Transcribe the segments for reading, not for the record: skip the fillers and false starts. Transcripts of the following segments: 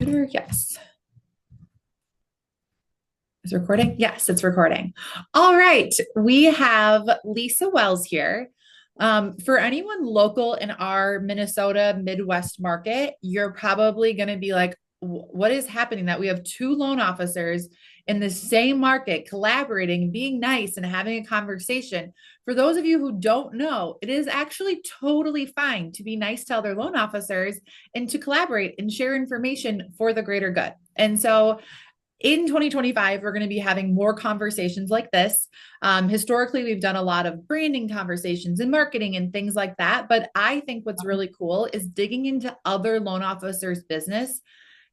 Computer, yes. Is it recording? Yes, it's recording. All right. We have Lisa Wells here. For anyone local in our Minnesota Midwest market, you're probably going to be like, what is happening that we have two loan officers in the same market collaborating, being nice, and having a conversation? For those of you who don't know, it is actually totally fine to be nice to other loan officers and to collaborate and share information for the greater good. And so in 2025, we're going to be having more conversations like this. Historically, we've done a lot of branding conversations and marketing and things like that. But I think what's really cool is digging into other loan officers' business,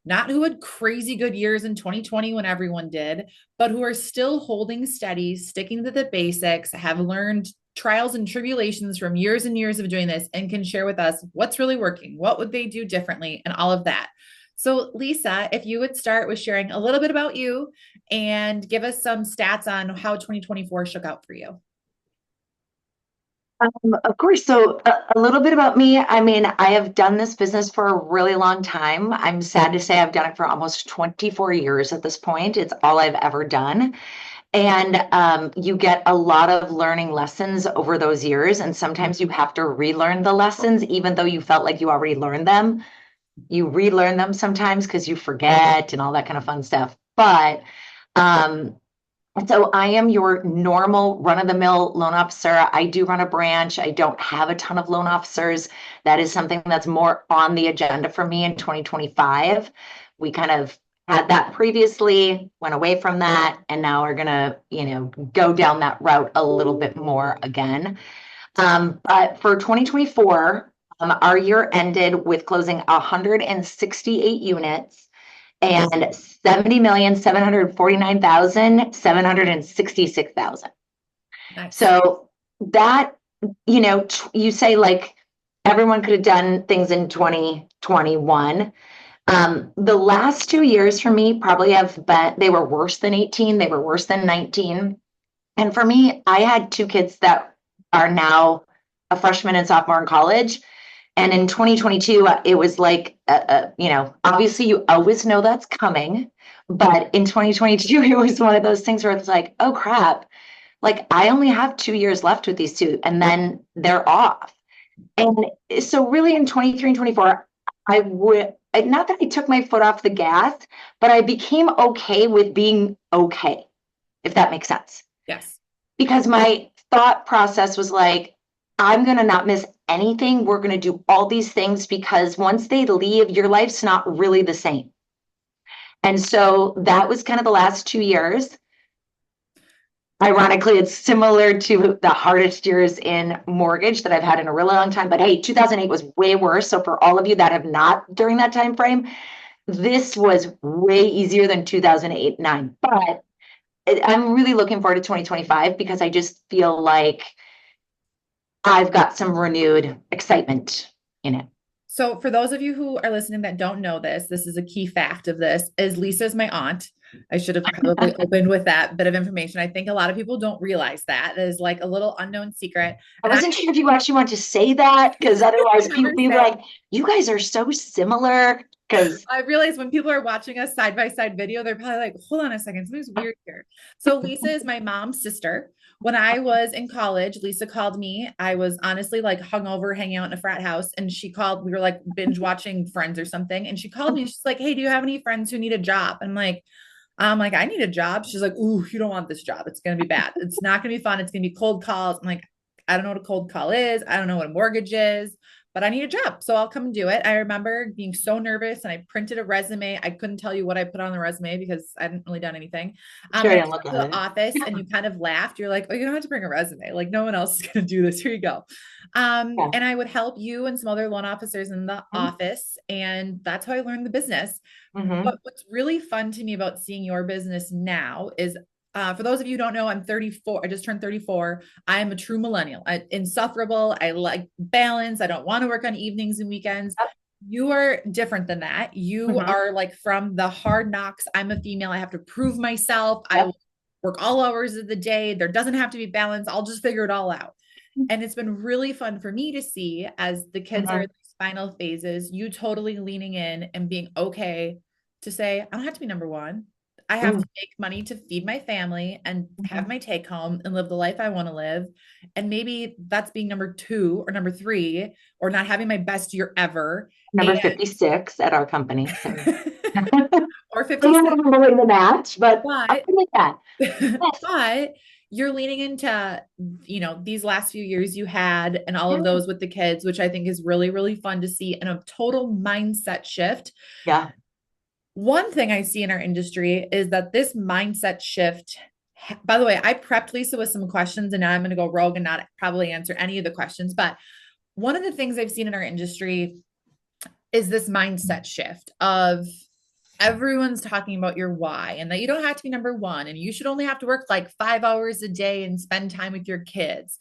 not who had crazy good years in 2020 when everyone did, but who are still holding steady, sticking to the basics, have learned trials and tribulations from years and years of doing this, and can share with us what's really working, what would they do differently, and all of that. So, Lisa, if you would start with sharing a little bit about you and give us some stats on how 2024 shook out for you. Of course. So a little bit about me. I mean, I have done this business for a really long time. I'm sad to say I've done it for almost 24 years at this point. It's all I've ever done. And you get a lot of learning lessons over those years. And sometimes you have to relearn the lessons, even though you felt like you already learned them. You relearn them sometimes because you forget and all that kind of fun stuff. But um, so I am your normal run-of-the-mill loan officer. I do run a branch. I don't have a ton of loan officers. That is something that's more on the agenda for me in 2025. We kind of had that previously, went away from that, and now we're gonna, go down that route a little bit more again. But for 2024, our year ended with closing 168 units and 70,749,766. Nice. So that, you say like everyone could have done things in 2021. The last 2 years for me probably have been, they were worse than 18, they were worse than 19. And for me, I had two kids that are now a freshman and sophomore in college. And in 2022, it was like, obviously you always know that's coming. But in 2022, it was one of those things where it's like, oh crap, like I only have 2 years left with these two, and then they're off. And so, really, in 23 and 24, I would, not that I took my foot off the gas, but I became okay with being okay, if that makes sense. Yes. Because my thought process was like, I'm going to not miss anything. We're going to do all these things because once they leave, your life's not really the same. And so that was kind of the last 2 years. Ironically, it's similar to the hardest years in mortgage that I've had in a really long time. But hey, 2008 was way worse. So for all of you that have not during that time frame, this was way easier than 2008-9. But I'm really looking forward to 2025 because I just feel like I've got some renewed excitement in it. So for those of you who are listening that don't know this, this is a key fact of this, is Lisa's my aunt. I should have probably opened with that bit of information. I think a lot of people don't realize that. That is like a little unknown secret. I And wasn't sure if you actually want to say that because otherwise people never be say. like, you guys are so similar. Because I realize when people are watching a side by side video, they're probably like, hold on a second, something's weird here. So, Lisa is my mom's sister. When I was in college, Lisa called me. I was honestly like hungover, hanging out in a frat house, and she called. We were like binge watching Friends or something, and she called me. And she's like, "Hey, do you have any friends who need a job?" I'm like, I need a job. She's like, "Ooh, you don't want this job. It's gonna be bad. It's not gonna be fun. It's gonna be cold calls." I'm like, I don't know what a cold call is. I don't know what a mortgage is, but I need a job. So I'll come and do it. I remember being so nervous and I printed a resume. I couldn't tell you what I put on the resume because I hadn't really done anything. sure And I I didn't went look to at the it. office and you kind of laughed. You're like, oh, you don't have to bring a resume. Like no one else is going to do this. Here you go. Yeah. And I would help you and some other loan officers in the office. And that's how I learned the business. Mm-hmm. But what's really fun to me about seeing your business now is for those of you who don't know, I'm 34. I just turned 34. I'm a true millennial. Insufferable. I like balance. I don't want to work on evenings and weekends. You are different than that. You Mm-hmm. are like from the hard knocks. I'm a female. I have to prove myself. I Yep. will work all hours of the day. There doesn't have to be balance. I'll just figure it all out. And it's been really fun for me to see as the kids are Mm-hmm. in these final phases, you totally leaning in and being okay to say, I don't have to be number one. I have Mm, to make money to feed my family and have mhm. my take home and live the life I want to live. And maybe that's being number two or number three or not having my best year ever. Number And 56 at our company. So or I don't 56. remember the match, but I But like that. Yes. but you're leaning into, these last few years you had and all of Yeah. those with the kids, which I think is really, really fun to see and a total mindset shift. Yeah. One thing I see in our industry is that this mindset shift, by the way, I prepped Lisa with some questions and now I'm going to go rogue and not probably answer any of the questions. But one of the things I've seen in our industry is this mindset shift of everyone's talking about your why and that you don't have to be number one and you should only have to work like 5 hours a day and spend time with your kids,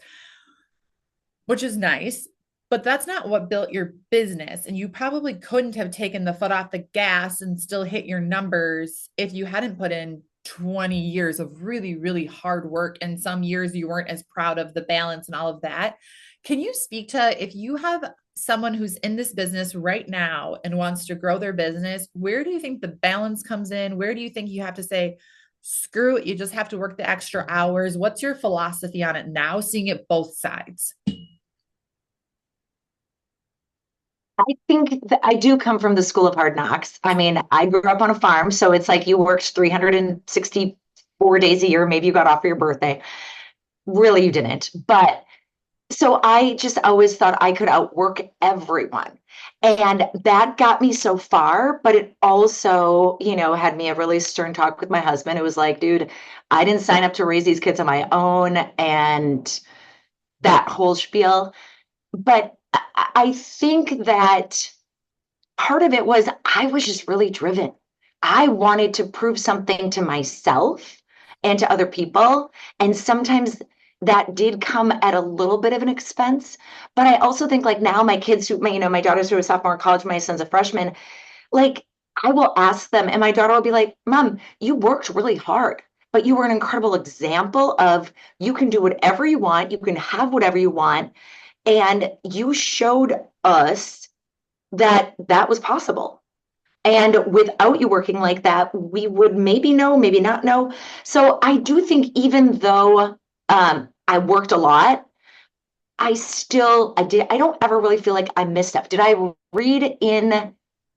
which is nice. But that's not what built your business. And you probably couldn't have taken the foot off the gas and still hit your numbers if you hadn't put in 20 years of really, really hard work. And some years you weren't as proud of the balance and all of that. Can you speak to if you have someone who's in this business right now and wants to grow their business, where do you think the balance comes in? Where do you think you have to say, screw it, you just have to work the extra hours? What's your philosophy on it now, seeing it both sides? I think that I do come from the school of hard knocks. I mean, I grew up on a farm, so it's like you worked 364 days a year. Maybe you got off for your birthday. Really, you didn't. But so I just always thought I could outwork everyone. And that got me so far, but it also, had me a really stern talk with my husband. It was like, dude, I didn't sign up to raise these kids on my own and that whole spiel. But I think that part of it was I was just really driven. I wanted to prove something to myself and to other people. And sometimes that did come at a little bit of an expense. But I also think like now my kids who my daughter's who are a sophomore in college, my son's a freshman, like I will ask them, and my daughter will be like, Mom, you worked really hard, but you were an incredible example of you can do whatever you want, you can have whatever you want. And you showed us that that was possible. And without you working like that, we would maybe know, maybe not know. So I do think even though I worked a lot, I don't ever really feel like I missed stuff. Did I read in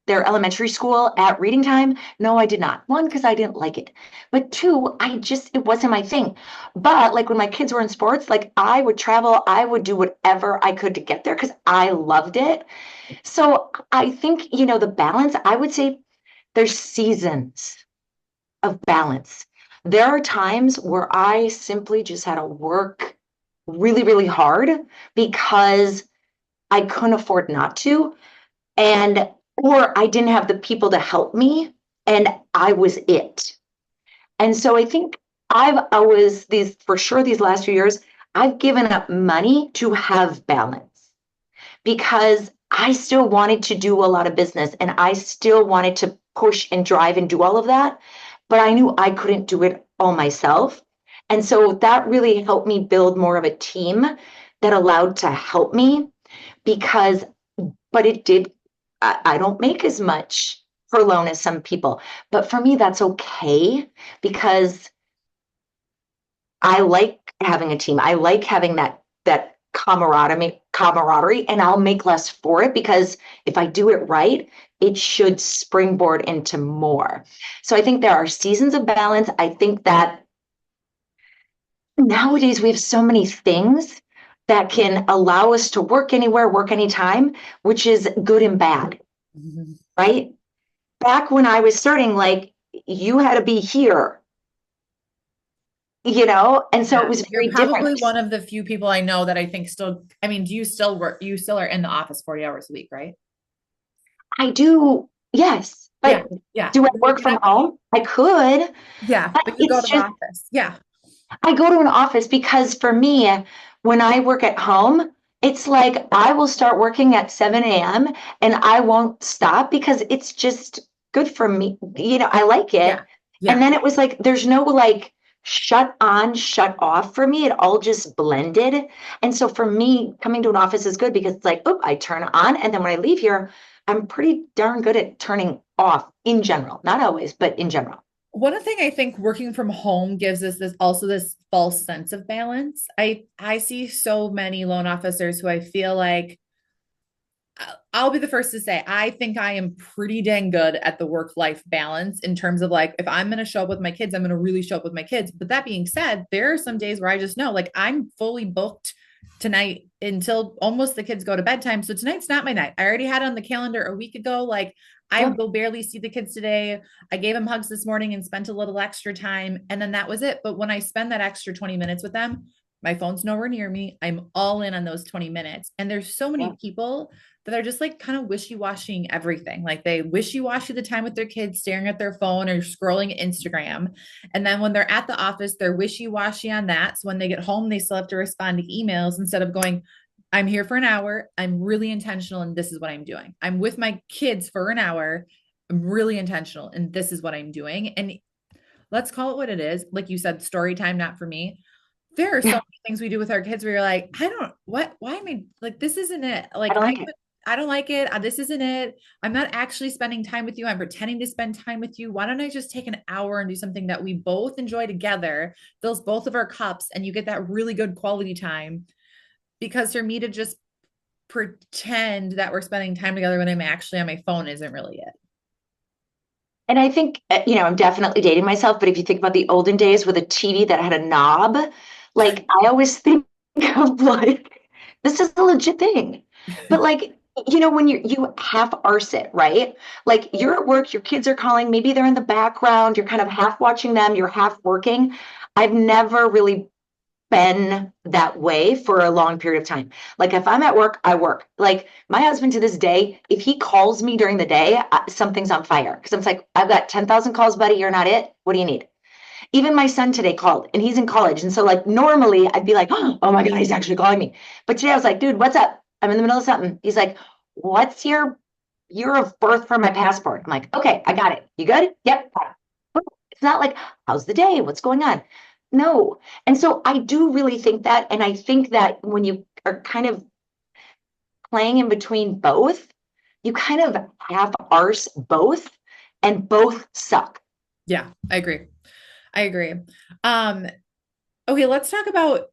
their elementary school at reading time? No, I did not. One, because I didn't like it. But two, it wasn't my thing. But like when my kids were in sports, like I would travel, I would do whatever I could to get there because I loved it. So I think, the balance, I would say there's seasons of balance. There are times where I simply just had to work really, really hard because I couldn't afford not to. And, or I didn't have the people to help me and I was it. And so I think I've always, for sure, these last few years, I've given up money to have balance because I still wanted to do a lot of business and I still wanted to push and drive and do all of that. But I knew I couldn't do it all myself. And so that really helped me build more of a team that allowed to help me because, but it did, I don't make as much per loan as some people. But for me, that's okay because I like having a team. I like having that camaraderie, and I'll make less for it because if I do it right, it should springboard into more. So I think there are seasons of balance. I think that nowadays we have so many things that can allow us to work anywhere, work anytime, which is good and bad, Mhm. right? Back when I was starting, like you had to be here, and so it Yeah, was you're very different. probably one of the few people I know that I think still, I mean, do you still work? You still are in the office 40 hours a week, right? I do, yes, Yeah, but yeah. do I You're work looking from at, home? I could, yeah, but but you go it's to the just, office. Yeah, I go to an office because for me, when I work at home, it's like I will start working at 7 a.m. and I won't stop because it's just good for me. I like yeah, it. And yeah. then it was like, there's no like shut on, shut off for me. It all just blended. And so for me, coming to an office is good because it's like, oh, I turn on. And then when I leave here, I'm pretty darn good at turning off in general, not always, but in general. One thing I think working from home gives us this also this false sense of balance. I see so many loan officers who I feel like I'll be the first to say I think I am pretty dang good at the work-life balance in terms of like if I'm going to show up with my kids, I'm going to really show up with my kids. But that being said, there are some days where I just know like I'm fully booked tonight until almost the kids go to bedtime. So tonight's not my night. I already had it on the calendar a week ago. Like I Yep. will barely see the kids today. I gave them hugs this morning and spent a little extra time and then that was it. But when I spend that extra 20 minutes with them, my phone's nowhere near me. I'm all in on those 20 minutes. And there's so many Yep. people that are just like kind of wishy-washying everything. Like they wishy-washy the time with their kids staring at their phone or scrolling Instagram. And then when they're at the office, they're wishy-washy on that. So when they get home, they still have to respond to emails instead of going, I'm here for an hour. I'm really intentional and this is what I'm doing. I'm with my kids for an hour. I'm really intentional and this is what I'm doing. And let's call it what it is. Like you said, story time, not for me. There are so Yeah. many things we do with our kids where you're like, I don't, what, why am I like, this isn't it. I Like, don't like it. I don't like it. This isn't it. I'm not actually spending time with you. I'm pretending to spend time with you. Why don't I just take an hour and do something that we both enjoy together, fills both of our cups, and you get that really good quality time? Because for me to just pretend that we're spending time together when I'm actually on my phone isn't really it. And I think, I'm definitely dating myself, but if you think about the olden days with a TV that had a knob, like I always think of like, this is a legit thing. But like, when you half arse it, right? Like you're at work, your kids are calling, maybe they're in the background, you're kind of half watching them, you're half working. I've never really been that way for a long period of time. Like if I'm at work, I work. Like my husband to this day, if he calls me during the day, something's on fire. Because I'm like, I've got 10,000 calls, buddy. You're not it. What do you need? Even my son today called and he's in college. And so like normally I'd be like, oh my God, he's actually calling me. But today I was like, dude, what's up? I'm in the middle of something. He's like, what's your year of birth for my passport? I'm like, okay, I got it. You good? Yep. It's not like, how's the day? What's going on? No. And so I do really think that. And I think that when you are kind of playing in between both, you kind of half arse both and both suck. Yeah, I agree. I agree. Um, okay, let's talk about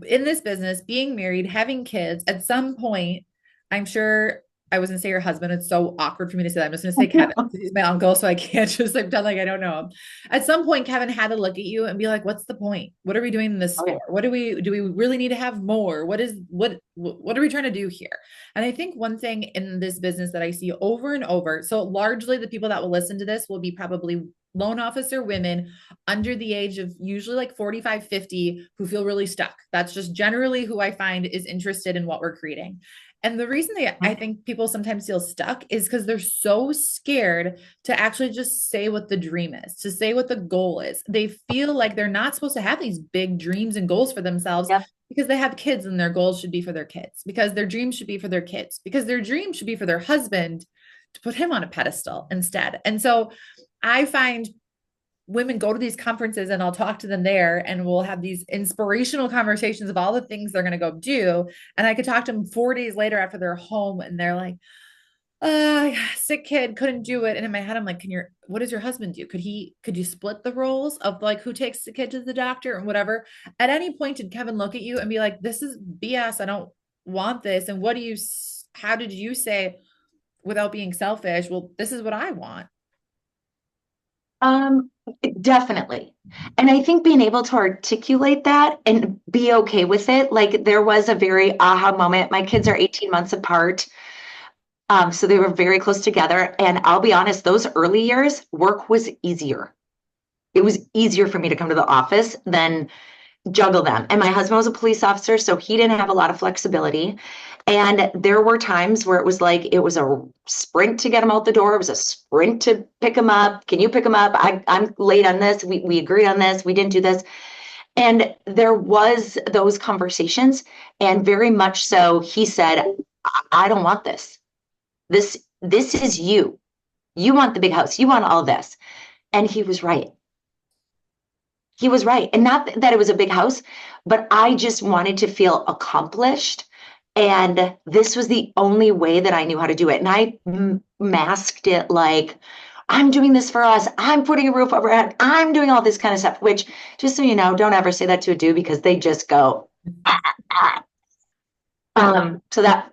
in this business, being married, having kids. At some point, I'm sure I was gonna say your husband. It's so awkward for me to say that. I'm just gonna say Kevin. He's my uncle, so I can't just like pretend like I don't know him. At some point, Kevin had to look at you and be like, "What's the point? What are we doing this Oh, yeah. for? What do we really need to have more? What are we trying to do here?" And I think one thing in this business that I see over and over, so largely the people that will listen to this will be probably loan officer women under the age of usually like 45, 50 who feel really stuck. That's just generally who I find is interested in what we're creating. And the reason I think people sometimes feel stuck is because they're so scared to actually just say what the dream is, to say what the goal is. They feel like they're not supposed to have these big dreams and goals for themselves Yep. because they have kids and their goals should be for their kids, because their dreams should be for their kids, because their dream should be for their husband to put him on a pedestal instead. And so I find women go to these conferences and I'll talk to them there and we'll have these inspirational conversations of all the things they're going to go do. And I could talk to them 4 days later after they're home and they're like, sick kid, couldn't do it. And in my head, I'm like, what does your husband do? Could you split the roles of like who takes the kid to the doctor and whatever? At any point, did Kevin look at you and be like, this is BS. I don't want this. And how did you say without being selfish? Well, this is what I want. Um, Definitely. And I think being able to articulate that and be okay with it, like there was a very aha moment. My kids are 18 months apart. So they were very close together. And I'll be honest, those early years, work was easier. It was easier for me to come to the office than juggle them. And my husband was a police officer, so he didn't have a lot of flexibility. And there were times where it was like it was a sprint to get him out the door. It was a sprint to pick him up. Can you pick him up? I'm late on this. We agreed on this. We didn't do this. And there was those conversations. And very much so, he said, I don't want this. This is you. You want the big house. You want all this. And he was right. He was right. And not that it was a big house, but I just wanted to feel accomplished And this was the only way that I knew how to do it. And I masked it like, I'm doing this for us. I'm putting a roof over our head. I'm doing all this kind of stuff, which, just so you know, don't ever say that to a dude because they just go, ah, ah. So that,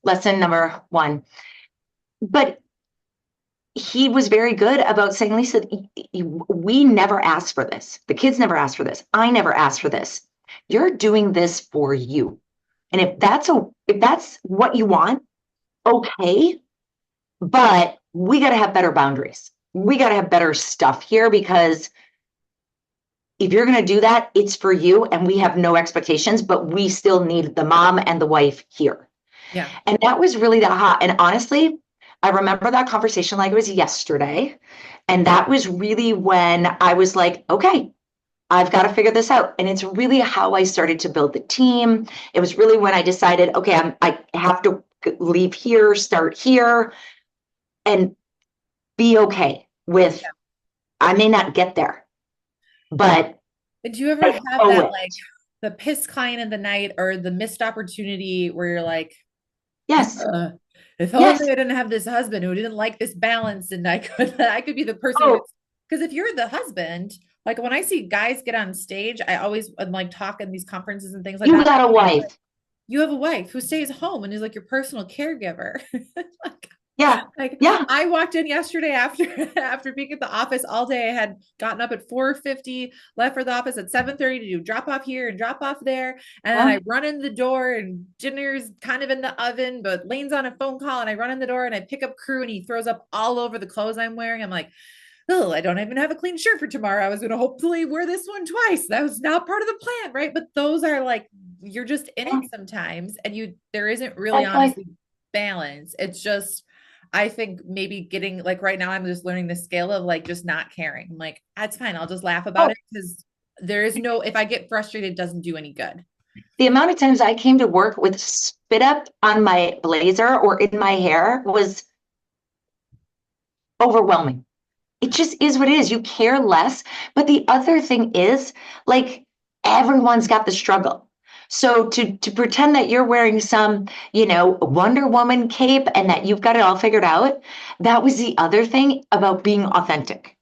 lesson number one. But he was very good about saying, Lisa, we never asked for this. The kids never asked for this. I never asked for this. You're doing this for you. And if that's what you want, okay, but we got to have better boundaries. We got to have better stuff here because if you're going to do that, it's for you and we have no expectations, but we still need the mom and the wife here. Yeah. And that was really that hot. And honestly, I remember that conversation like it was yesterday. And that was really when I was like, okay, I've got to figure this out. And it's really how I started to build the team. It was really when I decided, okay, I have to leave here, start here, and be okay with, Yeah. I may not get there, but Did you ever I have owe that, it. like, the piss client of the night or the missed opportunity where you're like, Yes, if only yes. I didn't have this husband who didn't like this balance and I could be the person who, Oh, because if you're the husband, like when I see guys get on stage, I always am like talk in these conferences and things like you that. got a wife. You have a wife who stays home and is like your personal caregiver. like, Yeah, like yeah. I walked in yesterday after after being at the office all day. I had gotten up at 4:50, left for the office at 7:30 to do drop off here and drop off there. And then Yeah. I run in the door and dinner's kind of in the oven, but Lane's on a phone call and I run in the door and I pick up crew and he throws up all over the clothes I'm wearing. I'm like, oh, I don't even have a clean shirt for tomorrow. I was going to hopefully wear this one twice. That was not part of the plan, right? But those are like, you're just in Yeah, it sometimes and there isn't really that's life. honestly balance. It's just, I think maybe getting like right now, I'm just learning the scale of like just not caring. I'm like, that's fine. I'll just laugh about Oh, it because there is no, if I get frustrated, it doesn't do any good. the amount of times I came to work with spit up on my blazer or in my hair was overwhelming. It just is what it is. You care less. But the other thing is, like, everyone's got the struggle. So to pretend that you're wearing some, Wonder Woman cape and that you've got it all figured out, that was the other thing about being authentic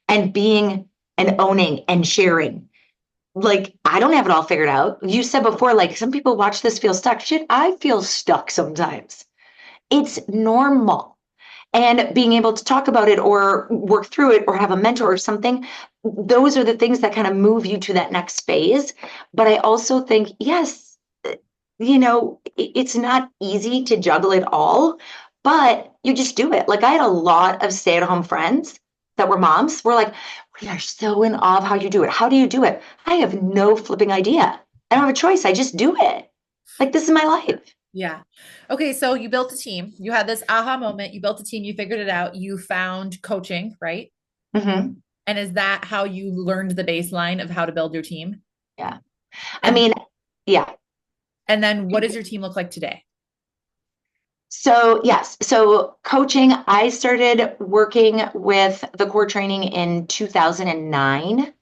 and being and owning and sharing. Like, I don't have it all figured out. You said before, like, some people watch this feel stuck. Shit, I feel stuck sometimes. It's normal. And being able to talk about it or work through it or have a mentor or something, those are the things that kind of move you to that next phase. But I also think, yes, it's not easy to juggle it all, but you just do it. Like, I had a lot of stay-at-home friends that were moms. We're like, we are so in awe of how you do it. How do you do it? I have no flipping idea. I don't have a choice. I just do it. Like, this is my life. Yeah. Okay. So you built a team. You had this aha moment. You built a team. You figured it out. You found coaching, right? Hmm. And is that how you learned the baseline of how to build your team? Yeah. I And mean, yeah. and then what does your team look like today? So, yes. So, coaching, I started working with the core training in 2009.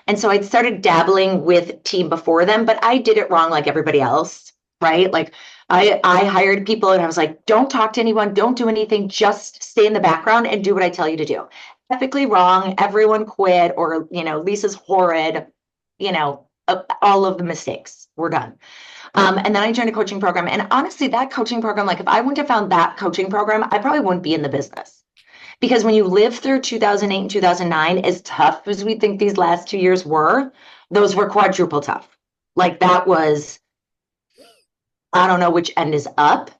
And so I'd started dabbling with team before them, but I did it wrong like everybody else, right? Like I hired people and I was like, don't talk to anyone, don't do anything, just stay in the background and do what I tell you to do. Ethically wrong, everyone quit, or, Lisa's horrid, all of the mistakes were done. And then I joined a coaching program. And honestly, that coaching program, like if I wouldn't have found that coaching program, I probably wouldn't be in the business. Because when you live through 2008 and 2009, as tough as we think these last 2 years were, those were quadruple tough. Like that was, I don't know which end is up.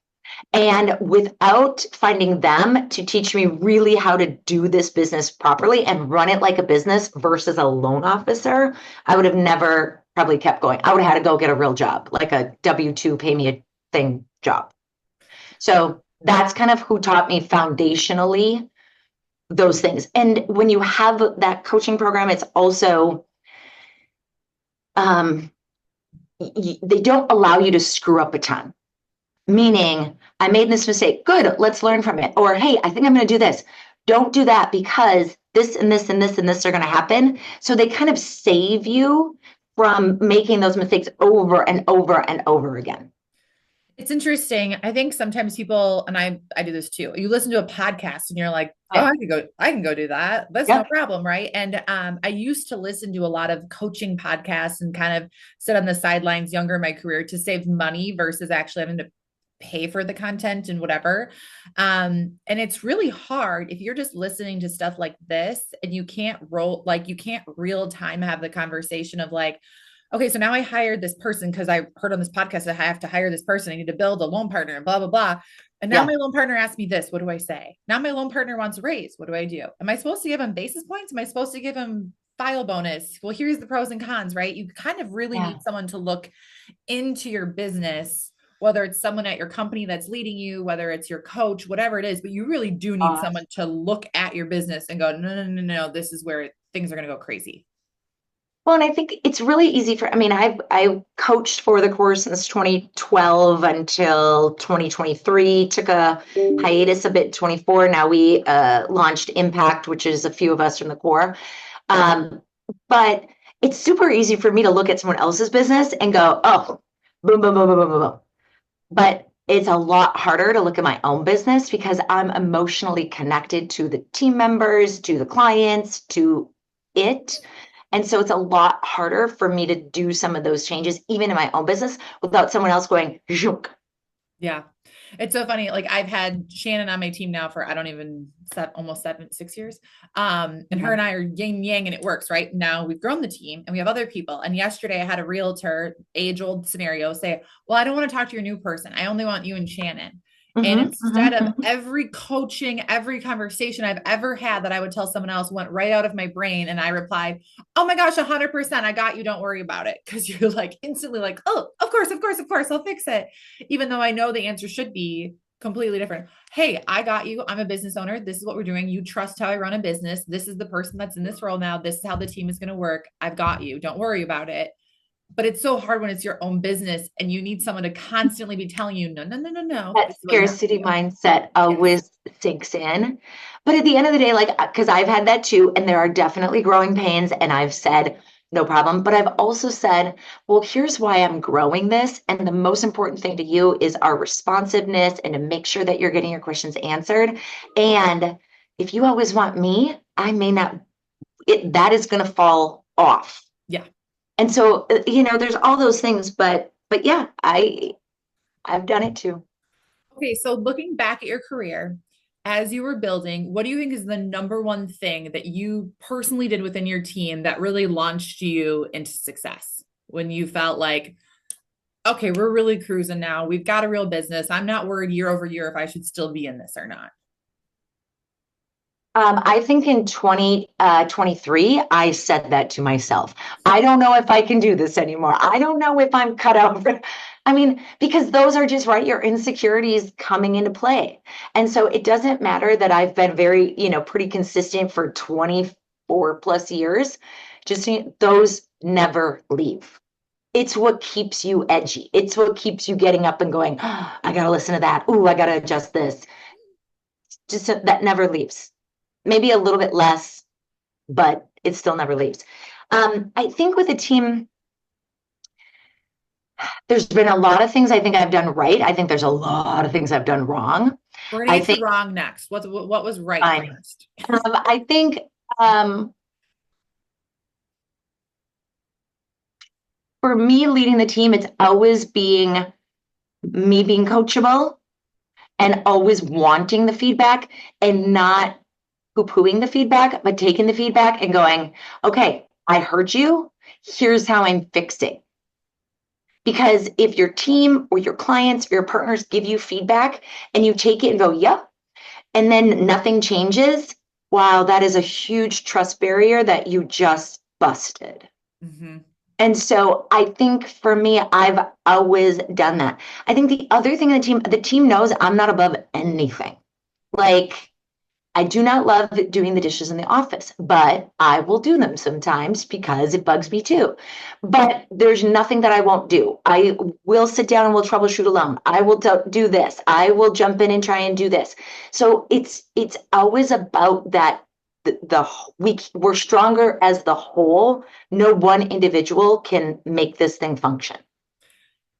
And without finding them to teach me really how to do this business properly and run it like a business versus a loan officer, I would have never probably kept going. I would have had to go get a real job, like a W-2 pay me a thing job. So that's kind of who taught me foundationally those things. And when you have that coaching program, it's also um, they don't allow you to screw up a ton. Meaning, I made this mistake. Good, let's learn from it. Or, hey, I think I'm going to do this. Don't do that because this and this and this and this are going to happen. So they kind of save you from making those mistakes over and over and over again. It's interesting. I think sometimes people, and I do this too. You listen to a podcast and you're like, oh, Yeah. I can go do that. That's no Yep. problem, right? And I used to listen to a lot of coaching podcasts and kind of sit on the sidelines younger in my career to save money versus actually having to pay for the content and whatever. And it's really hard if you're just listening to stuff like this and you can't real time have the conversation of like, okay, so now I hired this person because I heard on this podcast that I have to hire this person. I need to build a loan partner and blah, blah, blah. And now Yeah. my loan partner asked me this. What do I say? Now my loan partner wants a raise. What do I do? Am I supposed to give him basis points? Am I supposed to give him file bonus? Well, here's the pros and cons, right? You kind of really Yeah. need someone to look into your business, whether it's someone at your company that's leading you, whether it's your coach, whatever it is, but you really do need Uh, someone to look at your business and go, no, no, no, no, this is where things are going to go crazy. Well, and I think it's really easy for, I mean, I coached for the course since 2012 until 2023, took a hiatus a bit in 24. Now we launched Impact, which is a few of us from the core. Um, but it's super easy for me to look at someone else's business and go, oh, boom, boom, boom, boom, boom, boom, boom. But it's a lot harder to look at my own business because I'm emotionally connected to the team members, to the clients, to it. And so it's a lot harder for me to do some of those changes, even in my own business, without someone else going, "Zhunk." Yeah. It's so funny. Like I've had Shannon on my team now for I don't even almost 7, 6 years. And her Mhm. and I are yin and yang and it works, right? Now we've grown the team and we have other people. And yesterday I had a realtor, age-old scenario, say, well, I don't want to talk to your new person. I only want you and Shannon. And Mhm, instead mhm, of mhm. every coaching, every conversation I've ever had that I would tell someone else went right out of my brain. And I replied, oh my gosh, 100%. I got you. Don't worry about it. Cause you're like instantly like, oh, of course, of course, of course, I'll fix it, even though I know the answer should be completely different. Hey, I got you. I'm a business owner. This is what we're doing. You trust how I run a business. This is the person that's in this role now. This is how the team is going to work. I've got you. Don't worry about it. But it's so hard when it's your own business and you need someone to constantly be telling you, no, no, no, no, no. That This is what you have to scarcity do. mindset Yes. always sinks in. But at the end of the day, like, because I've had that too, and there are definitely growing pains, and I've said, no problem. But I've also said, well, here's why I'm growing this. And the most important thing to you is our responsiveness and to make sure that you're getting your questions answered. And if you always want me, I may not, that is going to fall off. Yeah. And so, there's all those things, but yeah, I've done it too. Okay. So looking back at your career, as you were building, what do you think is the number one thing that you personally did within your team that really launched you into success when you felt like, okay, we're really cruising now. We've got a real business. I'm not worried year over year if I should still be in this or not. I think in 2023, I said that to myself. I don't know if I can do this anymore. I don't know if I'm cut out for, I mean, because those are just right, your insecurities coming into play. And so it doesn't matter that I've been very, pretty consistent for 24 plus years. Just those never leave. It's what keeps you edgy. It's what keeps you getting up and going, oh, I got to listen to that. Ooh, I got to adjust this. Just that never leaves. Maybe a little bit less, but it still never leaves. I think with a team, there's been a lot of things I think I've done right. I think there's a lot of things I've done wrong. We're gonna I get to think wrong next. What was right fine. first? I think um, for me leading the team, it's always being me being coachable and always wanting the feedback and not poo-pooing the feedback, but taking the feedback and going, okay, I heard you. Here's how I'm fixing. Because if your team or your clients or your partners give you feedback and you take it and go, yep, and then nothing changes, wow, that is a huge trust barrier that you just busted. Mhm. And so I think for me, I've always done that. I think the other thing the team knows I'm not above anything. Like I do not love doing the dishes in the office, but I will do them sometimes because it bugs me too. But there's nothing that I won't do. I will sit down and we'll troubleshoot alone. I will do this. I will jump in and try and do this. So it's always about that we're stronger as the whole. No one individual can make this thing function.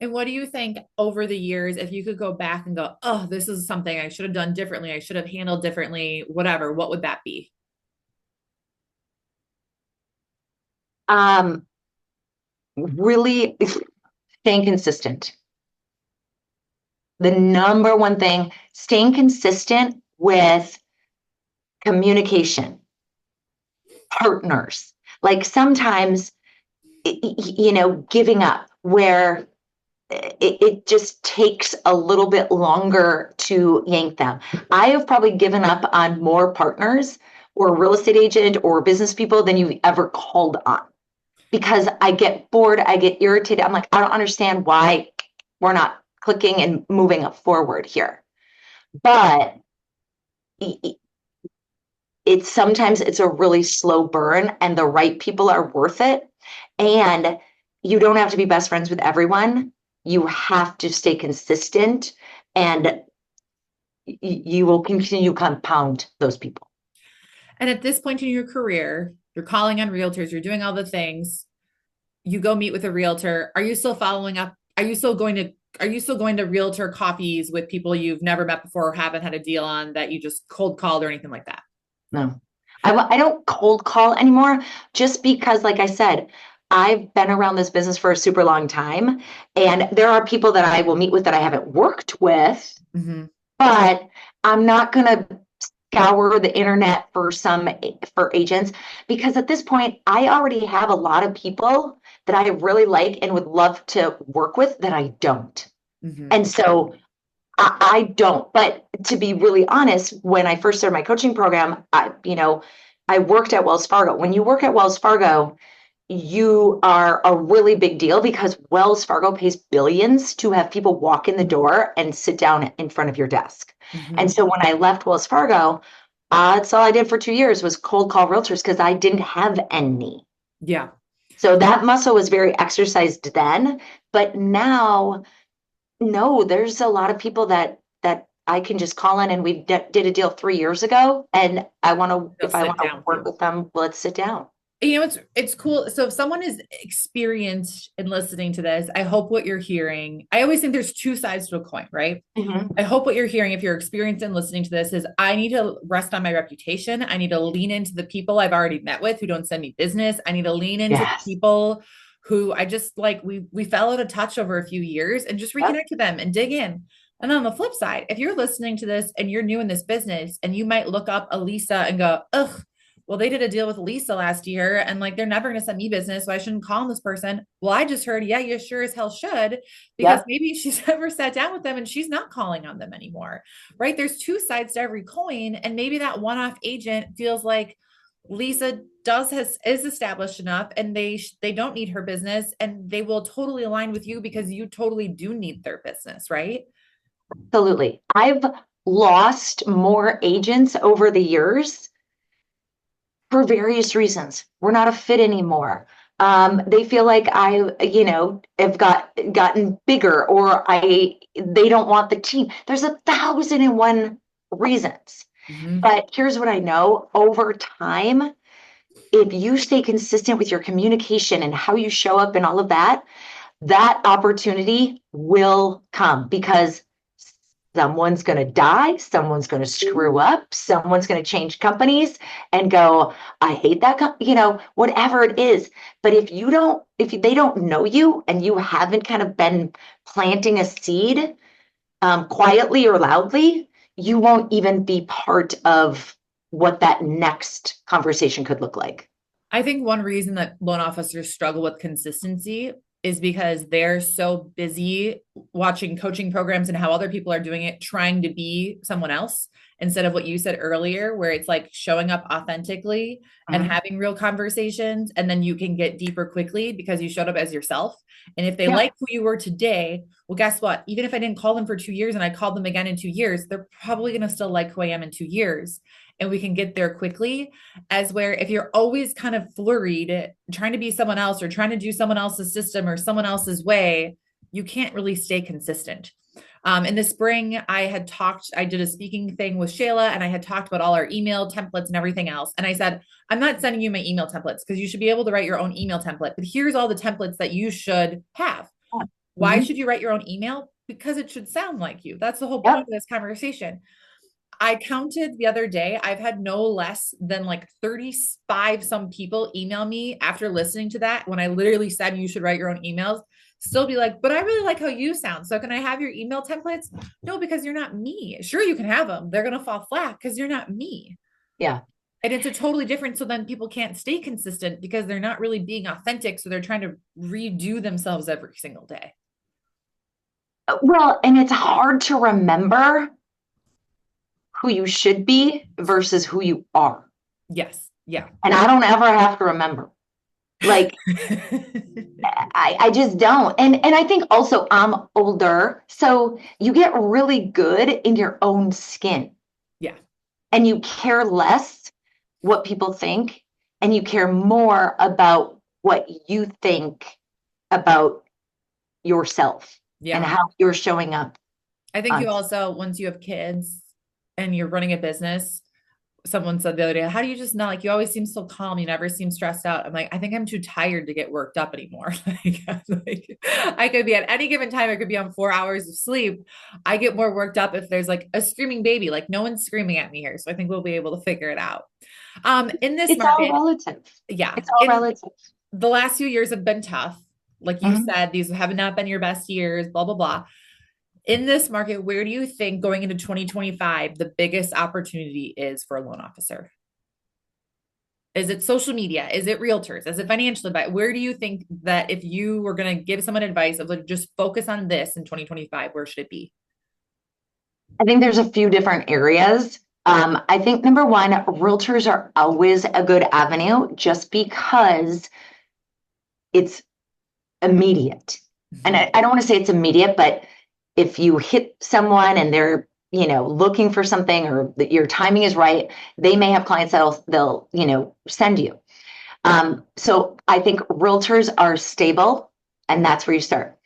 And what do you think over the years, if you could go back and go, oh, this is something I should have done differently, I should have handled differently, whatever, what would that be? Um, really staying consistent. The number one thing, staying consistent with communication, partners. Like sometimes, giving up where it just takes a little bit longer to yank them. I have probably given up on more partners or real estate agent or business people than you've ever called on because I get bored, I get irritated. I'm like, I don't understand why we're not clicking and moving forward here. But it's sometimes it's a really slow burn and the right people are worth it. And you don't have to be best friends with everyone. You have to stay consistent and you will continue to compound those people. And at this point in your career, you're calling on realtors, you're doing all the things. You go meet with a realtor. Are you still following up? Are you still going to realtor coffees with people you've never met before or haven't had a deal on that you just cold called or anything like that? No, I don't cold call anymore just because, like I said, I've been around this business for a super long time. And there are people that I will meet with that I haven't worked with, Mm-hmm. but I'm not going to scour the internet for agents because at this point I already have a lot of people that I really like and would love to work with that I don't. Mm-hmm. And so I don't. But to be really honest, when I first started my coaching program, I worked at Wells Fargo. When you work at Wells Fargo, you are a really big deal because Wells Fargo pays billions to have people walk in the door and sit down in front of your desk. Mm-hmm. And so when I left Wells Fargo, that's all I did for 2 years was cold call realtors because I didn't have any. Yeah. So that muscle was very exercised then. But now, no, there's a lot of people that I can just call in and we did a deal 3 years ago. And They'll if I sit want to down with work you. with them, let's sit down. It's cool. So if someone is experienced in listening to this, I hope what you're hearing, I always think there's two sides to a coin, right? Mhm. I hope what you're hearing, if you're experienced in listening to this, is I need to rest on my reputation. I need to lean into the people I've already met with who don't send me business. I need to lean into the Yes. people who I just like we fell out of touch over a few years and just Yep. reconnect with them and dig in. And on the flip side, if you're listening to this and you're new in this business and you might look up Elisa and go, ugh, well, they did a deal with Lisa last year and like they're never going to send me business. So I shouldn't call on this person. Well, I just heard, yeah, you sure as hell should, because Yep. maybe she's never sat down with them and she's not calling on them anymore. Right. There's two sides to every coin. And maybe that one off agent feels like Lisa is established enough and they don't need her business and they will totally align with you because you totally do need their business. Right. Absolutely. I've lost more agents over the years for various reasons. We're not a fit anymore. They feel like have gotten bigger, or they don't want the team. There's 1,001 reasons. Mm-hmm. But here's what I know: over time, if you stay consistent with your communication and how you show up and all of that, that opportunity will come because someone's going to die, someone's going to screw up, someone's going to change companies and go, I hate that, whatever it is. But if they don't know you and you haven't kind of been planting a seed quietly or loudly, you won't even be part of what that next conversation could look like. I think one reason that loan officers struggle with consistency is because they're so busy watching coaching programs and how other people are doing it, trying to be someone else instead of what you said earlier, where it's like showing up authentically and Mhm. having real conversations. And then you can get deeper quickly because you showed up as yourself. And if they Yeah, like who you were today, well, guess what? Even if I didn't call them for 2 years and I called them again in 2 years, they're probably going to still like who I am in 2 years. And we can get there quickly. As where if you're always kind of flurried, trying to be someone else or trying to do someone else's system or someone else's way, you can't really stay consistent. In the spring, I did a speaking thing with Shayla and I had talked about all our email templates and everything else. And I said, I'm not sending you my email templates because you should be able to write your own email template, but here's all the templates that you should have. Why should you write your own email? Because it should sound like you. That's the whole point Yep. of this conversation. I counted the other day, I've had no less than like 35 some people email me after listening to that when I literally said you should write your own emails. Still be like, but I really like how you sound. So can I have your email templates? No, because you're not me. Sure, you can have them. They're going to fall flat because you're not me. Yeah. And it's a totally different. So then people can't stay consistent because they're not really being authentic. So they're trying to redo themselves every single day. Well, and it's hard to remember who you should be versus who you are. Yes. Yeah. And I don't ever have to remember. Like, I just don't. And I think also I'm older, so you get really good in your own skin Yeah. and you care less what people think and you care more about what you think about yourself and Yeah. how you're showing up I think on. you also, once you have kids and you're running a business, someone said the other day, how do you just not like, you always seem so calm. You never seem stressed out. I'm like, I think I'm too tired to get worked up anymore. Like, I could be at any given time, I could be on 4 hours of sleep. I get more worked up if there's like a screaming baby, like no one's screaming at me here. So I think we'll be able to figure it out. In this It's all market, relative. yeah, It's all in relative. the last few years have been tough. Like you Mhm. said, these have not been your best years, blah, blah, blah. In this market, where do you think going into 2025, the biggest opportunity is for a loan officer? Is it social media? Is it realtors? Is it financial advice? Where do you think that if you were going to give someone advice of like just focus on this in 2025, where should it be? I think there's a few different areas. I think number one, realtors are always a good avenue just because it's immediate. And Mhm. I don't want to say it's immediate, but if you hit someone and they're, looking for something or that your timing is right, they may have clients that they'll, send you. So I think realtors are stable and that's where you start.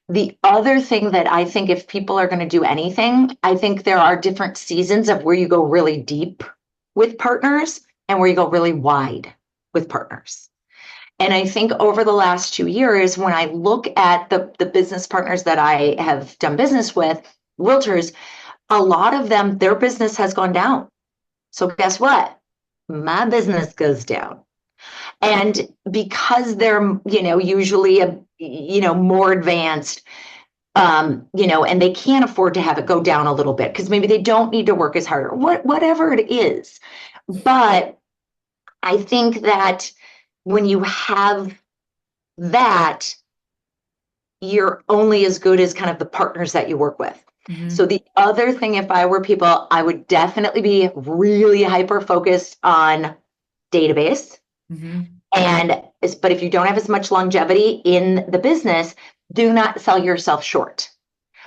The other thing that I think if people are going to do anything, I think there are different seasons of where you go really deep with partners and where you go really wide with partners. And I think over the last 2 years, when I look at the business partners that I have done business with, realtors, a lot of them, their business has gone down. So guess what? My business goes down. And because they're, usually more advanced, and they can't afford to have it go down a little bit because maybe they don't need to work as hard or whatever it is. But I think that when you have that, you're only as good as kind of the partners that you work with. So Mhm. the other thing, if I were people, I would definitely be really hyper focused on database. Mhm. But if you don't have as much longevity in the business, do not sell yourself short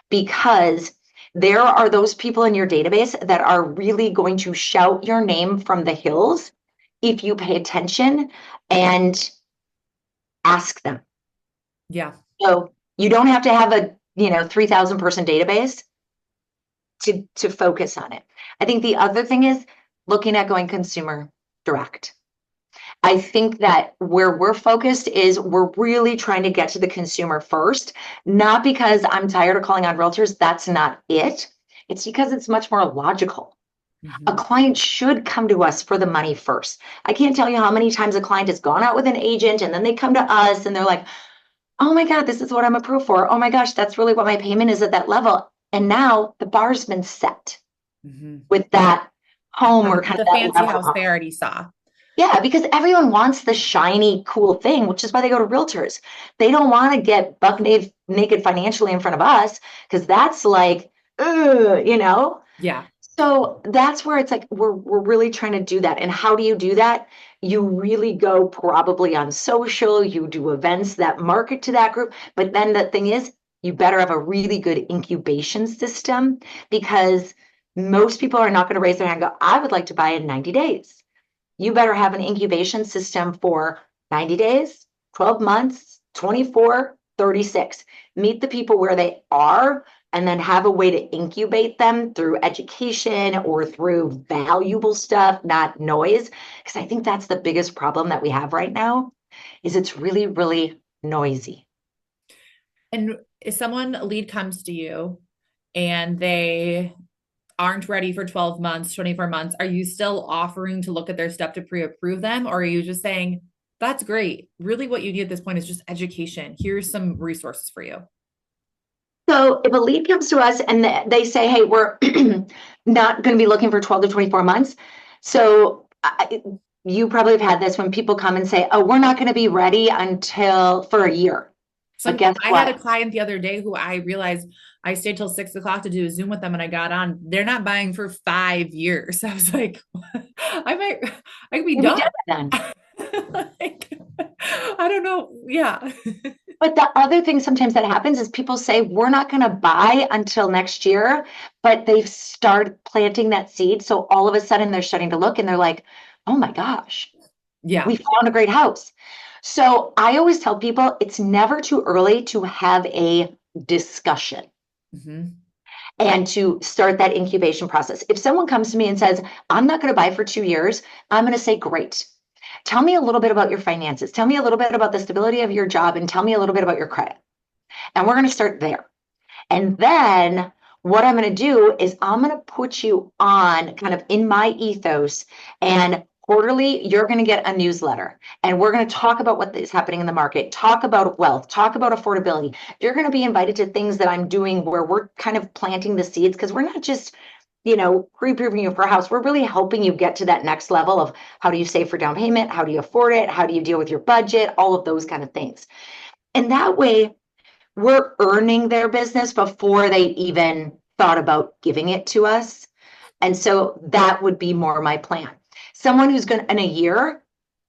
because there are those people in your database that are really going to shout your name from the hills if you pay attention and ask them. Yeah. So you don't have to have a 3,000 person database to focus on it. I think the other thing is looking at going consumer direct. I think that where we're focused is we're really trying to get to the consumer first, not because I'm tired of calling on realtors. That's not it. It's because it's much more logical. A Mhm. client should come to us for the money first. I can't tell you how many times a client has gone out with an agent and then they come to us and they're like, oh my God, this is what I'm approved for. Oh my gosh, that's really what my payment is at that level. And now the bar's been set Mhm. with that home or kind of The that fancy level house up. they already saw. Yeah, because everyone wants the shiny, cool thing, which is why they go to realtors. They don't want to get buck naked financially in front of us because that's like, ugh. Yeah. So that's where it's like we're really trying to do that. And how do you do that? You really go probably on social, you do events that market to that group. But then the thing is, you better have a really good incubation system because most people are not going to raise their hand and go, I would like to buy in 90 days. You better have an incubation system for 90 days, 12 months, 24, 36. Meet the people where they are and then have a way to incubate them through education or through valuable stuff, not noise. Because I think that's the biggest problem that we have right now is it's really, really noisy. And if someone a lead comes to you and they aren't ready for 12 months, 24 months, are you still offering to look at their stuff to pre-approve them? Or are you just saying, that's great. Really, what you need at this point is just education. Here's some resources for you. So if a lead comes to us and they say, hey, we're not going to be looking for 12 to 24 months. So you probably have had this when people come and say, oh, we're not going to be ready until for a year. But guess I had a what? client the other day who I realized I stayed till 6 o'clock to do a Zoom with them and I got on. They're not buying for 5 years. I was like, I could be Maybe done. do it then. Like, I don't know. Yeah. But the other thing sometimes that happens is people say, we're not going to buy until next year, but they've started planting that seed. So all of a sudden they're starting to look and they're like, oh my gosh, Yeah. we found a great house. So I always tell people it's never too early to have a discussion Hmm. and to start that incubation process. If someone comes to me and says, I'm not going to buy for 2 years, I'm going to say, great. Tell me a little bit about your finances. Tell me a little bit about the stability of your job and tell me a little bit about your credit. And we're going to start there. And then what I'm going to do is I'm going to put you on kind of in my ethos, and quarterly you're going to get a newsletter and we're going to talk about what is happening in the market, talk about wealth, talk about affordability. You're going to be invited to things that I'm doing where we're kind of planting the seeds, because we're not just pre-approving you for a house. We're really helping you get to that next level of how do you save for down payment, how do you afford it, how do you deal with your budget, all of those kind of things. And that way we're earning their business before they even thought about giving it to us. And so that would be more my plan. Someone who's going to, in a year,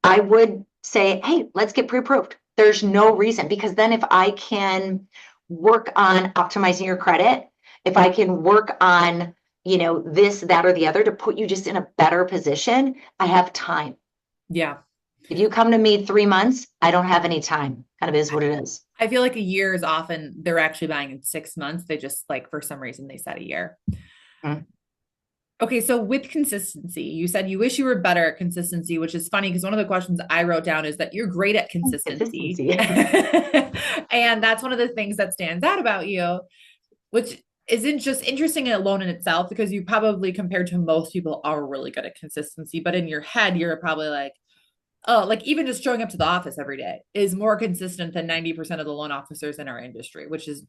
I would say, hey, let's get pre-approved. There's no reason, because then if I can work on optimizing your credit, if I can work on, this, that, or the other to put you just in a better position, I have time. Yeah. If you come to me 3 months, I don't have any time. Kind of is what it is. I feel like a year is often they're actually buying in 6 months. They just like, for some reason, they said a year. Mm. Okay, so with consistency, you said you wish you were better at consistency, which is funny because one of the questions I wrote down is that you're great at consistency. Consistency. And that's one of the things that stands out about you, which isn't just interesting alone in itself, because you probably, compared to most people, are really good at consistency. But in your head, you're probably like, oh, like even just showing up to the office every day is more consistent than 90% of the loan officers in our industry, which is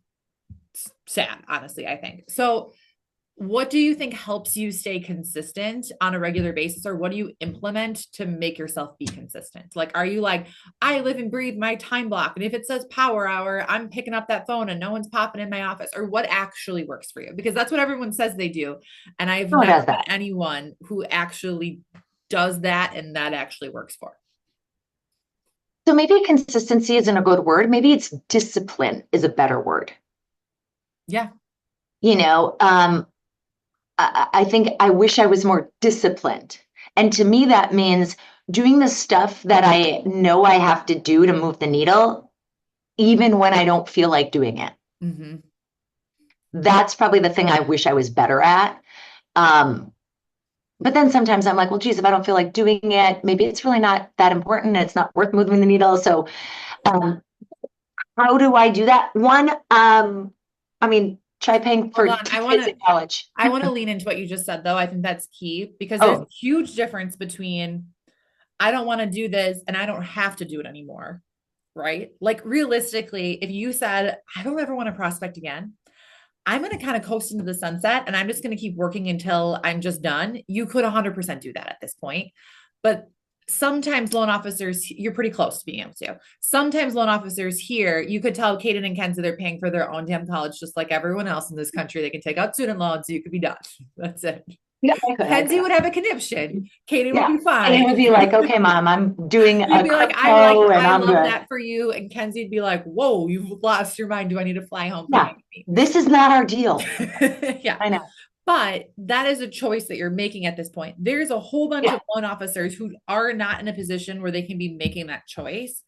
sad, honestly, I think. So what do you think helps you stay consistent on a regular basis, or what do you implement to make yourself be consistent? Like, are you like, I live and breathe my time block, and if it says power hour, I'm picking up that phone and no one's popping in my office? Or what actually works for you? Because that's what everyone says they do, and I've Who never does met that? anyone who actually does that and that actually works for. So maybe consistency isn't a good word. Maybe it's discipline is a better word. Yeah. You know, I think I wish I was more disciplined. And to me, that means doing the stuff that I know I have to do to move the needle, even when I don't feel like doing it. Mm-hmm. That's probably the thing I wish I was better at. Um, but then sometimes I'm like, well, geez, if I don't feel like doing it, maybe it's really not that important. It's not worth moving the needle. So, um, how do I do that? One, I mean, try paying Hold for on. two kids in college. I want to lean into what you just said, though. I think that's key because there's a Oh, huge difference between I don't want to do this and I don't have to do it anymore. Right. Like, realistically, if you said, I don't ever want to prospect again, I'm going to kind of coast into the sunset and I'm just going to keep working until I'm just done. You could 100% do that at this point. But sometimes loan officers, you're pretty close to being able to. Sometimes loan officers here, you could tell Kaden and Kenzie they're paying for their own damn college, just like everyone else in this country. They can take out student loans, so you could be done. That's it. yeah, I Kenzie could. would have a conniption. Kaden would Yeah. be And it fine. would be like, okay, mom, I'm doing You'd a be like, crypto and I I'm love good. that for you. And Kenzie'd be like, whoa, you've lost your mind. Do I need to fly home for Yeah. you? This is not our deal. Yeah. I know. But that is a choice that you're making at this point. There's a whole bunch Yeah. of loan officers who are not in a position where they can be making that choice.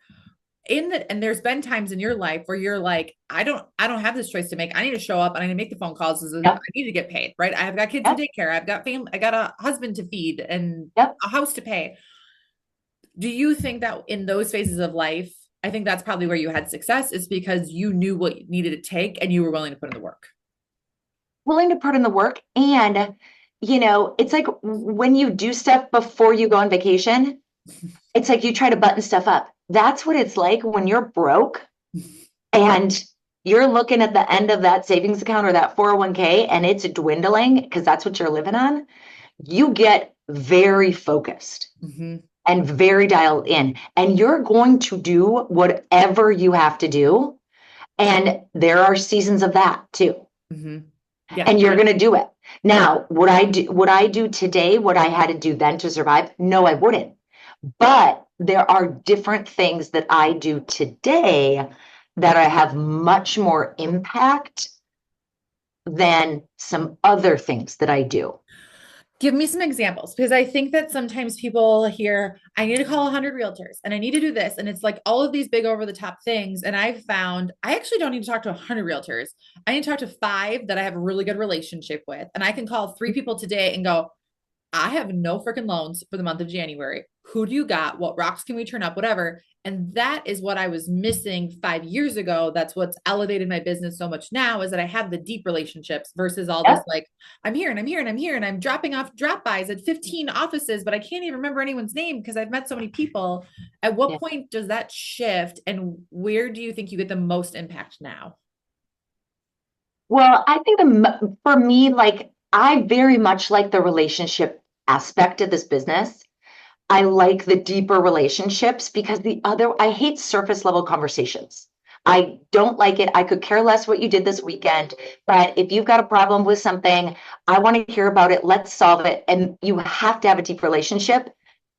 And there's been times in your life where you're like, I don't have this choice to make. I need to show up and I need to make the phone calls. I Yep. need to get paid, right? I've got kids in Yep. daycare. I've got family. I got a husband to feed and Yep. a house to pay. Do you think that in those phases of life, I think that's probably where you had success is because you knew what you needed to take and you were willing to put in the work. Willing to put in the work. And, it's like when you do stuff before you go on vacation, it's like you try to button stuff up. That's what it's like when you're broke and you're looking at the end of that savings account or that 401k and it's dwindling because that's what you're living on. You get very focused Mm-hmm. and very dialed in, and you're going to do whatever you have to do. And there are seasons of that too. Mm-hmm. Yeah. And you're going to do it. Now, would I do today what I had to do then to survive? No, I wouldn't. But there are different things that I do today that I have much more impact than some other things that I do. Give me some examples because I think that sometimes people hear, I need to call 100 realtors and I need to do this. And it's like all of these big over the top things. And I've found I actually don't need to talk to 100 realtors. I need to talk to five that I have a really good relationship with. And I can call three people today and go, I have no freaking loans for the month of January. Who do you got? What rocks can we turn up? Whatever. And that is what I was missing 5 years ago. That's what's elevated my business so much now is that I have the deep relationships versus all this Yep. like, I'm here and I'm here and I'm here and I'm dropping off drop bys at 15 offices, but I can't even remember anyone's name because I've met so many people. At what Yeah. point does that shift? And where do you think you get the most impact now? Well, I think for me, like I very much like the relationship aspect of this business. I like the deeper relationships because I hate surface level conversations. I don't like it. I could care less what you did this weekend, but if you've got a problem with something, I want to hear about it. Let's solve it. And you have to have a deep relationship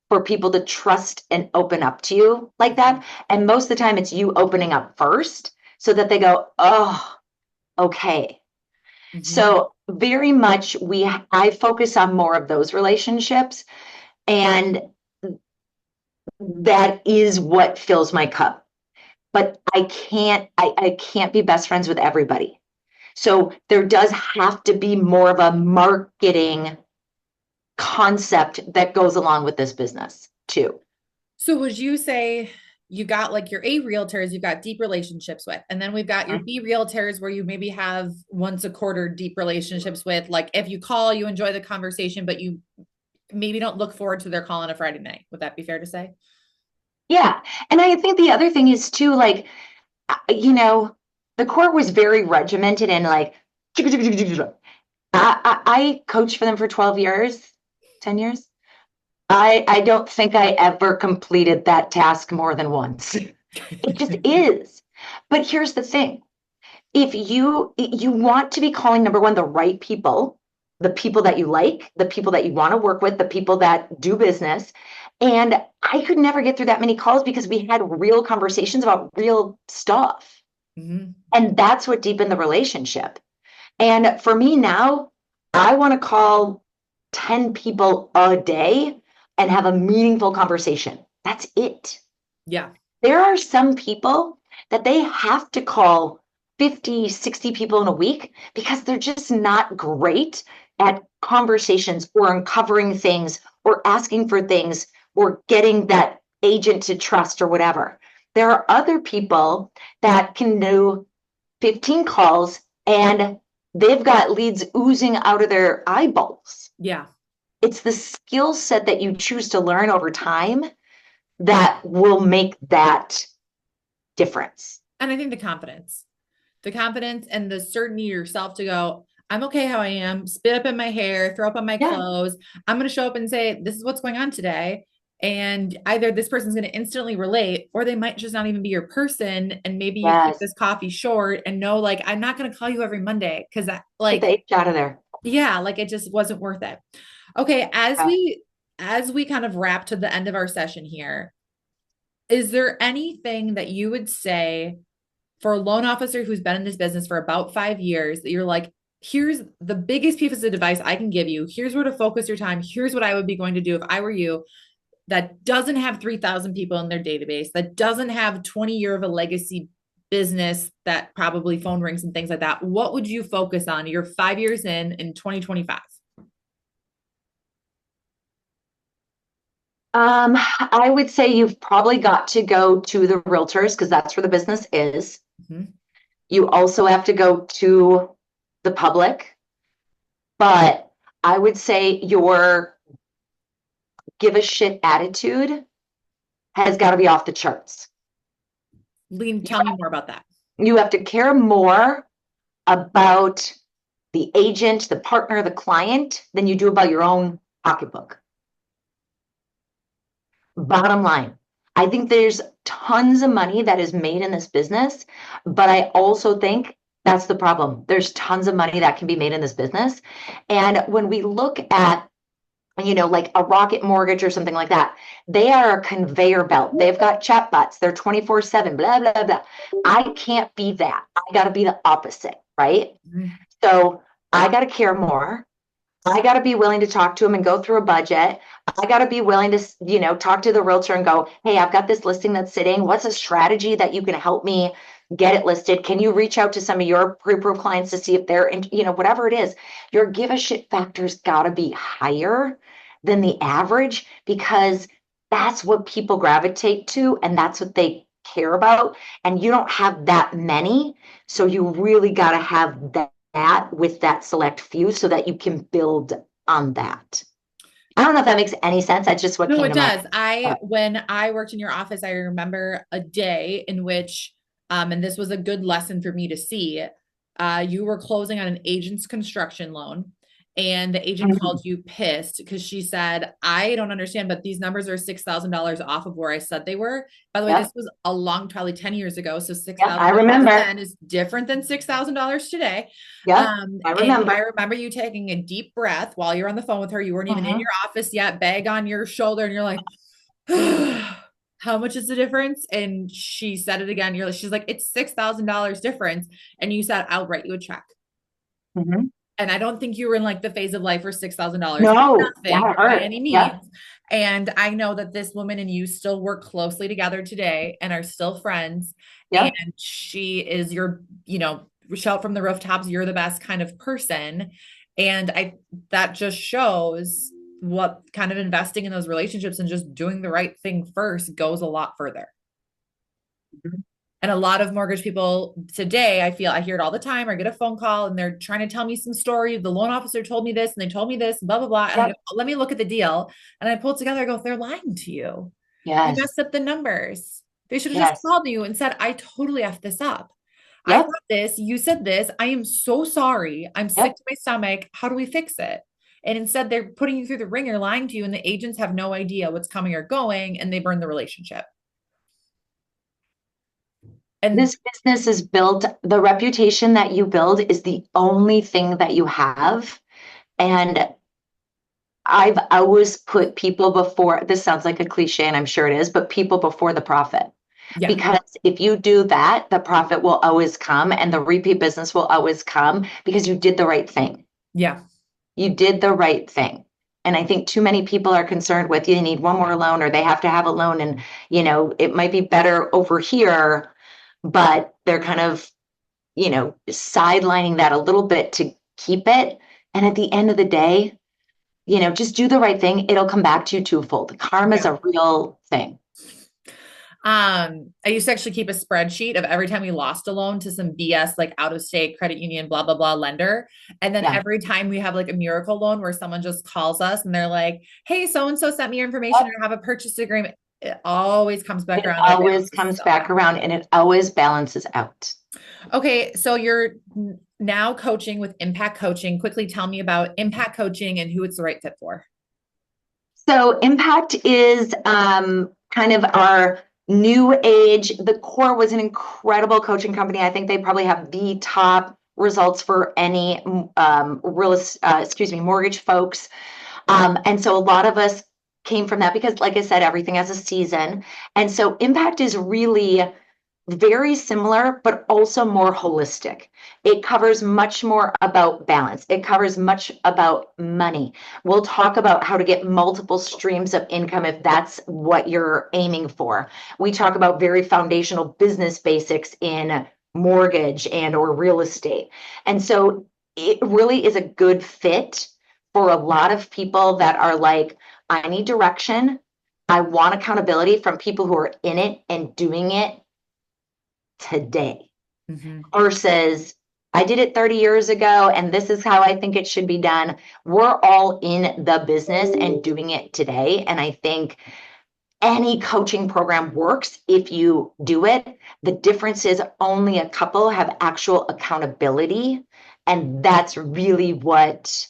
for people to trust and open up to you like that. And most of the time, it's you opening up first so that they go, oh, okay. Mm-hmm. So very much I focus on more of those relationships. And that is what fills my cup. But I can't be best friends with everybody. So there does have to be more of a marketing concept that goes along with this business too. So would you say you got like your A realtors you've got deep relationships with, and then we've got your Mhm. B realtors where you maybe have once a quarter deep relationships with, like if you call, you enjoy the conversation, but you maybe don't look forward to their call on a Friday night. Would that be fair to say? Yeah. And I think the other thing is too, like, you know, the court was very regimented and like, I coached for them for 12 years, 10 years. I don't think I ever completed that task more than once. It just is. But here's the thing. If you want to be calling number one the right people, the people that you like, the people that you want to work with, the people that do business. And I could never get through that many calls because we had real conversations about real stuff. Mm-hmm. And that's what deepened the relationship. And for me now, I want to call 10 people a day and have a meaningful conversation. That's it. Yeah. There are some people that they have to call 50, 60 people in a week because they're just not great at conversations or uncovering things or asking for things or getting that agent to trust or whatever. There are other people that can do 15 calls and they've got leads oozing out of their eyeballs. Yeah. It's the skill set that you choose to learn over time that will make that difference. And I think the confidence and the certainty yourself to go, I'm okay how I am, spit up in my hair, throw up on my Yeah. clothes. I'm going to show up and say, this is what's going on today. And either this person's going to instantly relate, or they might just not even be your person. And maybe you keep Yes. this coffee short and know, like, I'm not going to call you every Monday because Get the like, H out of there. yeah, like it just wasn't worth it. Okay. Yeah. As we kind of wrap to the end of our session here, is there anything that you would say for a loan officer who's been in this business for about 5 years that you're like, here's the biggest piece of advice I can give you. Here's where to focus your time. Here's what I would be going to do if I were you, that doesn't have 3,000 people in their database, that doesn't have 20-year of a legacy business that probably phone rings and things like that. What would you focus on? You're 5 years in 2025. I would say you've probably got to go to the realtors because that's where the business is. Mhm. You also have to go to the public, but I would say your give a shit attitude has got to be off the charts. Lean, You tell me more about that. you have to care more about the agent, the partner, the client than you do about your own pocketbook. Bottom line, I think there's tons of money that is made in this business, but I also think that's the problem. There's tons of money that can be made in this business. And when we look at, like a Rocket Mortgage or something like that, they are a conveyor belt. They've got chatbots. They're 24/7, blah, blah, blah. I can't be that. I got to be the opposite, right? Mhm. So I got to care more. I got to be willing to talk to them and go through a budget. I got to be willing to, talk to the realtor and go, hey, I've got this listing that's sitting. What's a strategy that you can help me get it listed? Can you reach out to some of your pre-approved clients to see if they're, whatever it is, your give a shit factor's got to be higher than the average because that's what people gravitate to and that's what they care about. And you don't have that many. So you really got to have that with that select few so that you can build on that. I don't know if that makes any sense. That's just what No, came it to mind. does. When I worked in your office, I remember a day in which, and this was a good lesson for me to see, you were closing on an agent's construction loan, and the agent called Mhm. you pissed because she said, I don't understand, but these numbers are $6,000 off of where I said they were. By the way, this Yep. was a long, probably 10 years ago. So Yep. I $6,000 remember. then is different than $6,000 today. Yep. I And I remember. remember you taking a deep breath while you're on the phone with her. You weren't even in Mhm. your office yet, bag on your shoulder, and you're like, how much is the difference? And she said it again. She's like, it's $6,000 difference. And you said, I'll write you a check. Mhm. And I don't think you were in like the phase of life where $6,000 is No, nothing that by hurt. any Yep. means. And I know that this woman and you still work closely together today and are still friends. And Yep. she is your, shout from the rooftops, you're the best kind of person. And that just shows what kind of investing in those relationships and just doing the right thing first goes a lot further. Mhm. And a lot of mortgage people today, I hear it all the time or get a phone call and they're trying to tell me some story. The loan officer told me this and they told me this, blah, blah, blah. And I go, Yep. let me look at the deal. And I pull it together. I go, they're lying to you. You Yes. messed up the numbers. They should have just Yes. called you and said, I totally effed this up. I Yep. thought this, you said this. I am so sorry. I'm sick Yep. to my stomach. How do we fix it? And instead, they're putting you through the ringer, lying to you, and the agents have no idea what's coming or going, and they burn the relationship. And This business is built, the reputation that you build is the only thing that you have. And I've always put people before, this sounds like a cliche and I'm sure it is, but people before the profit. yeah, Because if you do that, the profit will always come and the repeat business will always come because you did the right thing. yeah. You did the right thing. And I think too many people are concerned with you need one more loan or they have to have a loan and it might be better over here, but they're kind of, sidelining that a little bit to keep it. And at the end of the day, just do the right thing. It'll come back to you twofold. Karma is Yeah. a real thing. I used to actually keep a spreadsheet of every time we lost a loan to some BS, like out of state credit union, blah, blah, blah lender. And then Yeah. every time we have like a miracle loan where someone just calls us and they're like, hey, so and so sent me your information Yep. or have a purchase agreement. It always comes back It around and it always balances comes itself back out. around and it always balances out. Okay, so you're now coaching with Impact Coaching. Quickly tell me about Impact Coaching and who it's the right fit for. So Impact is kind of our new age. The Core was an incredible coaching company. I think they probably have the top results for any mortgage folks. And so a lot of us came from that because, like I said, everything has a season. And so Impact is really very similar, but also more holistic. It covers much more about balance. It covers much about money. We'll talk about how to get multiple streams of income if that's what you're aiming for. We talk about very foundational business basics in mortgage and or real estate. And so it really is a good fit for a lot of people that are like, I need direction. I want accountability from people who are in it and doing it today Mm-hmm. versus I did it 30 years ago and this is how I think it should be done. We're all in the business and doing it today. And I think any coaching program works if you do it. The difference is only a couple have actual accountability. And that's really what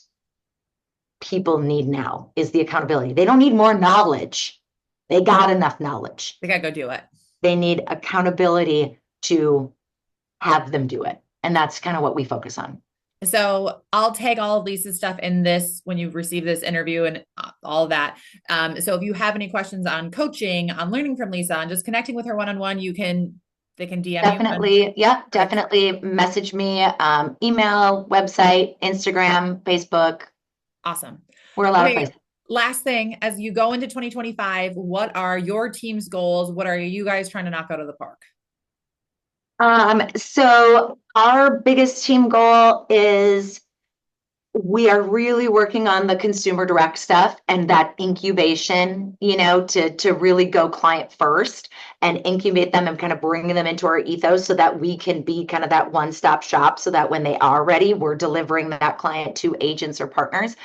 people need now is the accountability. They don't need more knowledge. They got enough knowledge. They gotta go do it. They need accountability to have them do it. And that's kind of what we focus on. So I'll take all of Lisa's stuff in this when you receive this interview and all of that. So if you have any questions on coaching, on learning from Lisa, on just connecting with her one-on-one, they can DM Definitely. you. Yeah, definitely message me, email, website, Instagram, Facebook. Awesome. We're a lot of Okay. places. Last thing, as you go into 2025, what are your team's goals? What are you guys trying to knock out of the park? So our biggest team goal is we are really working on the consumer direct stuff and that incubation, to really go client first and incubate them and kind of bring them into our ethos so that we can be kind of that one-stop shop so that when they are ready, we're delivering that client to agents or partners.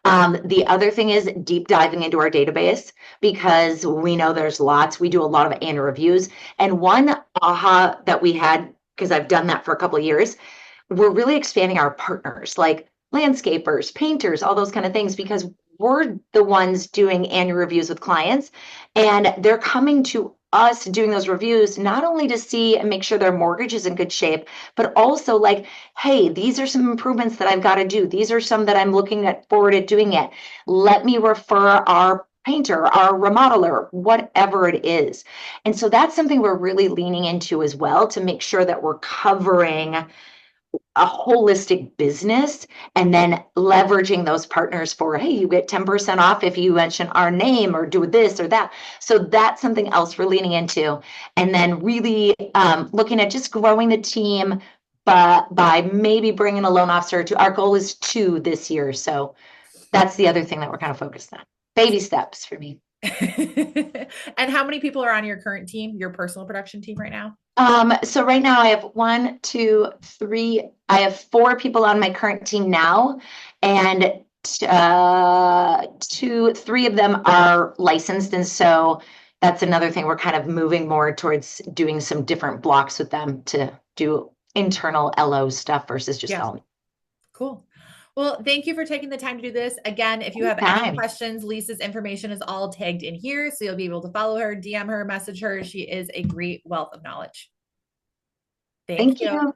The other thing is deep diving into our database because we know there's lots. We do a lot of annual reviews. And one aha that we had, because I've done that for a couple of years, we're really expanding our partners like landscapers, painters, all those kind of things, because we're the ones doing annual reviews with clients and they're coming to us doing those reviews not only to see and make sure their mortgage is in good shape, but also like, hey, these are some improvements that I've got to do. These are some that I'm looking at forward at doing it. Let me refer our painter, our remodeler, whatever it is. And so that's something we're really leaning into as well to make sure that we're covering a holistic business and then leveraging those partners for, hey, you get 10% off if you mention our name or do this or that. So that's something else we're leaning into. And then really looking at just growing the team, but by maybe bringing a loan officer to our goal is 2 this year. So that's the other thing that we're kind of focused on. Baby steps for me. And how many people are on your current team, your personal production team right now? So right now I have 1, 2, 3. I have 4 people on my current team now, and 2, 3 of them are licensed, and so that's another thing we're kind of moving more towards doing some different blocks with them to do internal LO stuff versus just Yeah. all. Cool. Well, thank you for taking the time to do this. Again, if you have any questions, Lisa's information is all tagged in here. So you'll be able to follow her, DM her, message her. She is a great wealth of knowledge. Thank Thank you. you.